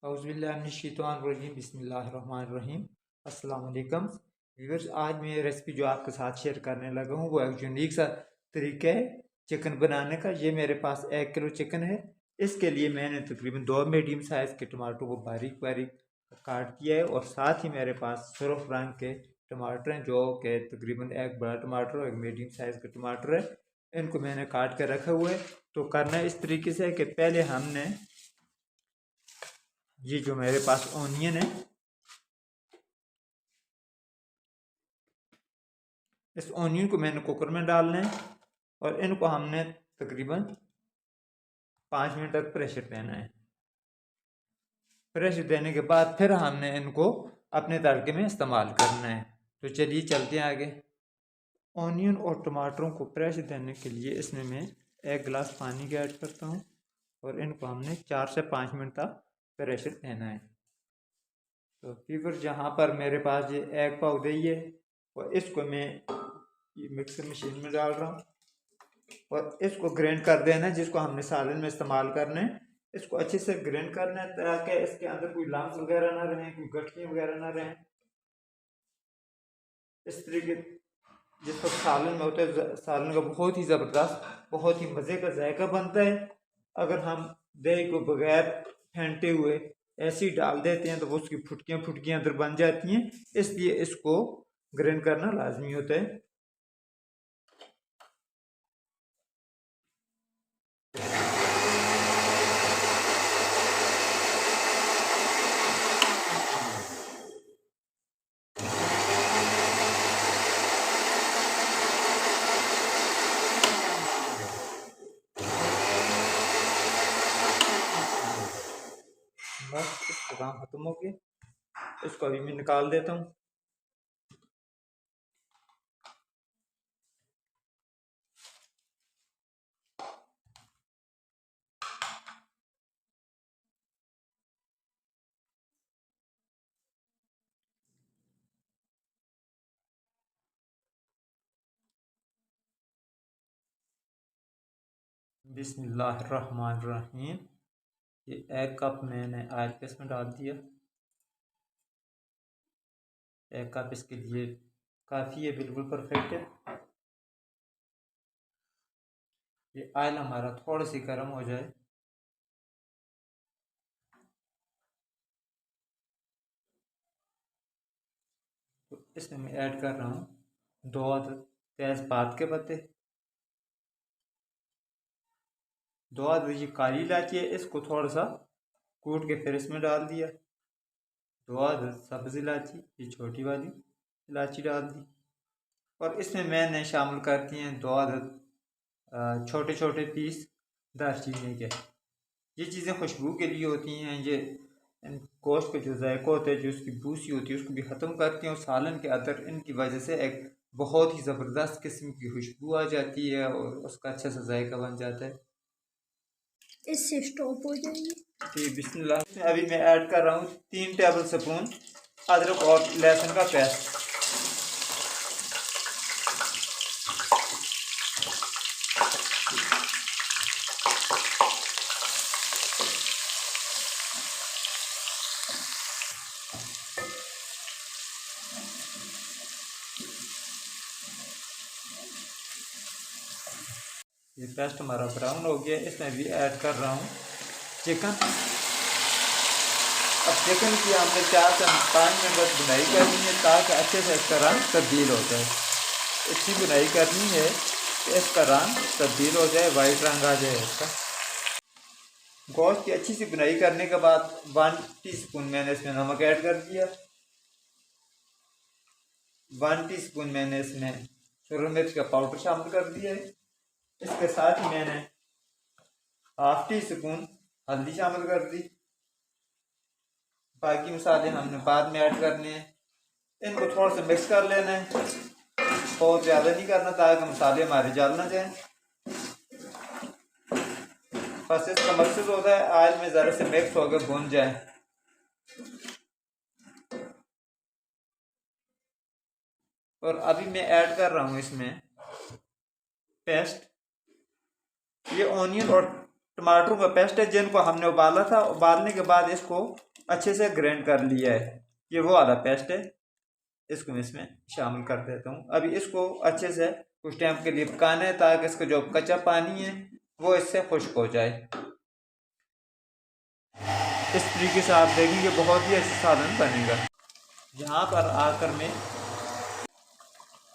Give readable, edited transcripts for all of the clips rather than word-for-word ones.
औज़ुबिल्लाहिमिनश्शैतानिर्रजीम बिस्मिल्लाहिर्रहमानिर्रहीम। अस्सलाम वालेकुम व्यूअर्स, आज मैं रेसिपी जो आपके साथ शेयर करने लगा हूँ वो एक यूनिक सा तरीका है चिकन बनाने का। ये मेरे पास 1 किलो चिकन है। इसके लिए मैंने तकरीबन 2 मीडियम साइज़ के टमाटर को बारीक बारीक काट दिया है और साथ ही मेरे पास सुर्ख रंग के टमाटर हैं जो कि तकरीबन एक बड़ा टमाटर और एक मीडियम साइज़ का टमाटर है। इनको मैंने काट कर रखा हुआ है। तो करना इस तरीके से है कि पहले हमने ये जो मेरे पास ऑनियन है, इस ऑनियन को मैंने कुकर में डालना है और इनको हमने तकरीबन 5 मिनट तक प्रेशर देना है। प्रेशर देने के बाद फिर हमने इनको अपने तड़के में इस्तेमाल करना है। तो चलिए चलते हैं आगे। ऑनियन और टमाटरों को प्रेशर देने के लिए इसमें मैं 1 गिलास पानी का ऐड करता हूँ और इनको हमने 4 से 5 मिनट तक प्रेशर देना है। तो फिर जहाँ पर मेरे पास ये एग पाउडर है और इसको मैं ये मिक्सर मशीन में डाल रहा हूँ और इसको ग्राइंड कर देना है, जिसको हमने सालन में इस्तेमाल करना है। इसको अच्छे से ग्राइंड करना है ताकि इसके अंदर कोई लम्स वगैरह ना रहें, कोई गठियाँ वगैरह ना रहें। इस तरीके जिसको सालन में होता है, सालन का बहुत ही ज़बरदस्त, बहुत ही मज़े का जायका बनता है। अगर हम दही को बगैर फेंटे हुए ऐसे ही डाल देते हैं तो वो उसकी फुटकियाँ फुटकियाँ अंदर बन जाती हैं, इसलिए इसको ग्राइंड करना लाजमी होता है। बस इसका काम खत्म हो गया। इसको अभी मैं निकाल देता हूँ। बिस्मिल्लाहिर्रहमानिर्रहीम। ये 1 कप मैंने ऑयल के इसमें डाल दिया। 1 कप इसके लिए काफ़ी है, बिल्कुल परफेक्ट है। ये ऑयल हमारा थोड़ा सी गर्म हो जाए तो इसमें मैं ऐड कर रहा हूँ 2 अदद तेज़पात के पत्ते, 2 अदद ये काली इलायची है, इसको थोड़ा सा कूट के फिर इसमें डाल दिया। 2 अदद सब्ज़ इलायची, ये छोटी वाली इलायची डाल दी और इसमें मैंने शामिल कर दिए हैं 2 अदद छोटे छोटे पीस दालचीनी के। ये चीज़ें खुशबू के लिए होती हैं। ये गोश्त का जो जायका होता है, जो उसकी बूसी होती है, उसको भी ख़त्म करती हैं और सालन के अंदर इनकी वजह से एक बहुत ही ज़बरदस्त किस्म की खुशबू आ जाती है और उसका अच्छा सा जायका बन जाता है। इससे स्टॉप हो जाएगी। ठीक, बिस्मिल्लाह। अभी मैं ऐड कर रहा हूँ 3 टेबल स्पून अदरक और लहसुन का पेस्ट। ये पेस्ट हमारा ब्राउन हो गया। इसमें भी ऐड कर रहा हूँ चिकन। अब चिकन की हमने 4 से 5 मिनट बस बुनाई करनी है ताकि अच्छे से इसका रंग तब्दील हो जाए। इतनी बुनाई करनी है कि इसका रंग तब्दील हो जाए, वाइट रंग आ जाए इसका। गोश्त की अच्छी सी बुनाई करने के बाद 1 टीस्पून मैंने इसमें नमक ऐड कर दिया। 1 टीस्पून मैंने इसमें सुरख मिर्च का पाउडर शामिल कर दिया है। इसके साथ ही मैंने ½ टीस्पून हल्दी शामिल कर दी। बाकी मसाले हमने बाद में ऐड करने हैं। इनको थोड़ा सा मिक्स कर लेना है, बहुत ज़्यादा नहीं करना ताकि मसाले हमारे जल ना जाए। बस इसका मकसद होता है ऑयल में ज़रा से मिक्स होकर भुन जाए। और अभी मैं ऐड कर रहा हूँ इसमें पेस्ट। ये ऑनियन और टमाटरों का पेस्ट है जिनको हमने उबाला था। उबालने के बाद इसको अच्छे से ग्राइंड कर लिया है। ये वो वाला पेस्ट है, इसको मैं इसमें शामिल कर देता हूँ। अभी इसको अच्छे से कुछ टाइम के लिए पकाना है ताकि इसका जो कच्चा पानी है वो इससे खुश्क हो जाए। इस तरीके से आप देखेंगे बहुत ही अच्छा सालन बनेगा।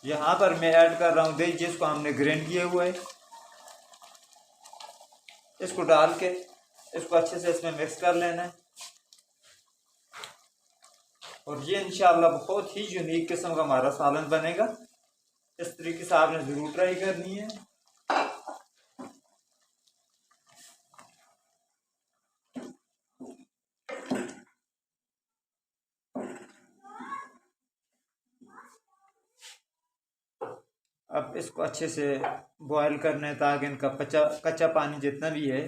यहाँ पर मैं ऐड कर रहा हूँ दही, जिसको हमने ग्राइंड किया हुआ है। इसको डाल के इसको अच्छे से इसमें मिक्स कर लेना है। और ये इंशाल्लाह बहुत ही यूनिक किस्म का हमारा सालन बनेगा। इस तरीके से आपने ज़रूर ट्राई करनी है। अब इसको अच्छे से बॉयल करना है ताकि इनका कच्चा पानी जितना भी है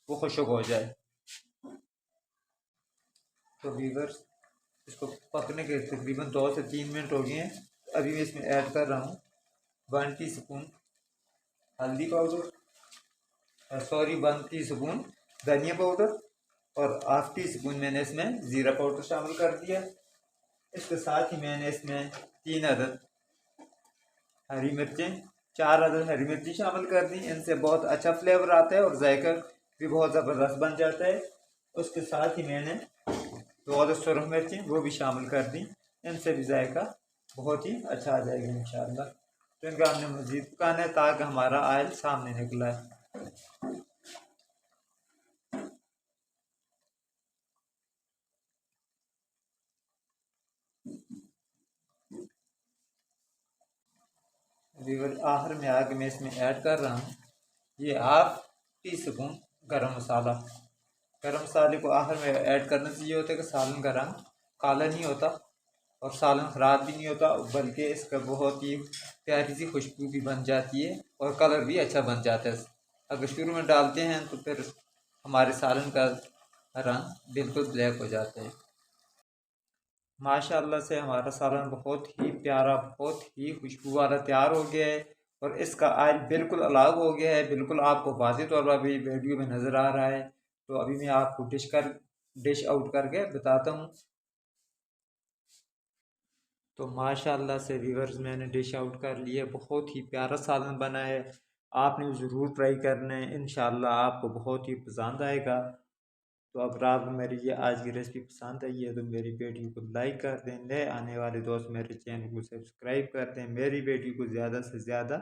वो खुश्क हो जाए। तो व्यूअर्स, इसको पकने के तकरीबन 2 से 3 मिनट हो गए हैं। अभी मैं इसमें ऐड कर रहा हूँ 1 टीस्पून हल्दी पाउडर, 1 टीस्पून धनिया पाउडर और ½ टीस्पून मैंने इसमें ज़ीरा पाउडर शामिल कर दिया। इसके साथ ही मैंने इसमें 3 अदद हरी मिर्चें 4 अदद हरी मिर्ची शामिल कर दी। इनसे बहुत अच्छा फ्लेवर आता है और जायका भी बहुत ज़बरदस्त बन जाता है। उसके साथ ही मैंने 2 अदद सुरख मिर्चें वो भी शामिल कर दी। इनसे भी जायका बहुत ही अच्छा आ जाएगा इंशाअल्लाह। तो इनका हमने मज़ीद पकाना है ताकि हमारा ऑयल सामने निकला है। आखिर में आके मैं इसमें ऐड कर रहा हूँ ये ½ टीस्पून गरम मसाला। गरम मसाले को आखिर में ऐड करने से ये होता है कि सालन का रंग काला नहीं होता और सालन ख़राब भी नहीं होता, बल्कि इसका बहुत ही प्यारी सी खुशबू भी बन जाती है और कलर भी अच्छा बन जाता है। अगर शुरू में डालते हैं तो फिर हमारे सालन का रंग बिल्कुल ब्लैक हो जाता है। माशाअल्लाह से हमारा सालन बहुत ही प्यारा, बहुत ही खुशबू वाला तैयार हो गया है और इसका ऑयल बिल्कुल अलग हो गया है। बिल्कुल आपको वाज़ेह तौर पर अभी वीडियो में नज़र आ रहा है। तो अभी मैं आपको डिश आउट करके बताता हूँ। तो माशाअल्लाह से व्यूअर्स, मैंने डिश आउट कर लिया। बहुत ही प्यारा सालन बना है। आपने ज़रूर ट्राई करना है, इंशाअल्लाह आपको बहुत ही पसंद आएगा। तो अगर आपको मेरी ये आज की रेसिपी पसंद आई है तो मेरी वीडियो को लाइक कर दें। नए आने वाले दोस्त मेरे चैनल को सब्सक्राइब कर दें। मेरी वीडियो को ज़्यादा से ज़्यादा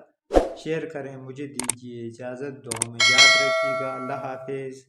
शेयर करें। मुझे दीजिए इजाज़त, दुआ में याद रखिएगा। अल्लाह हाफिज़।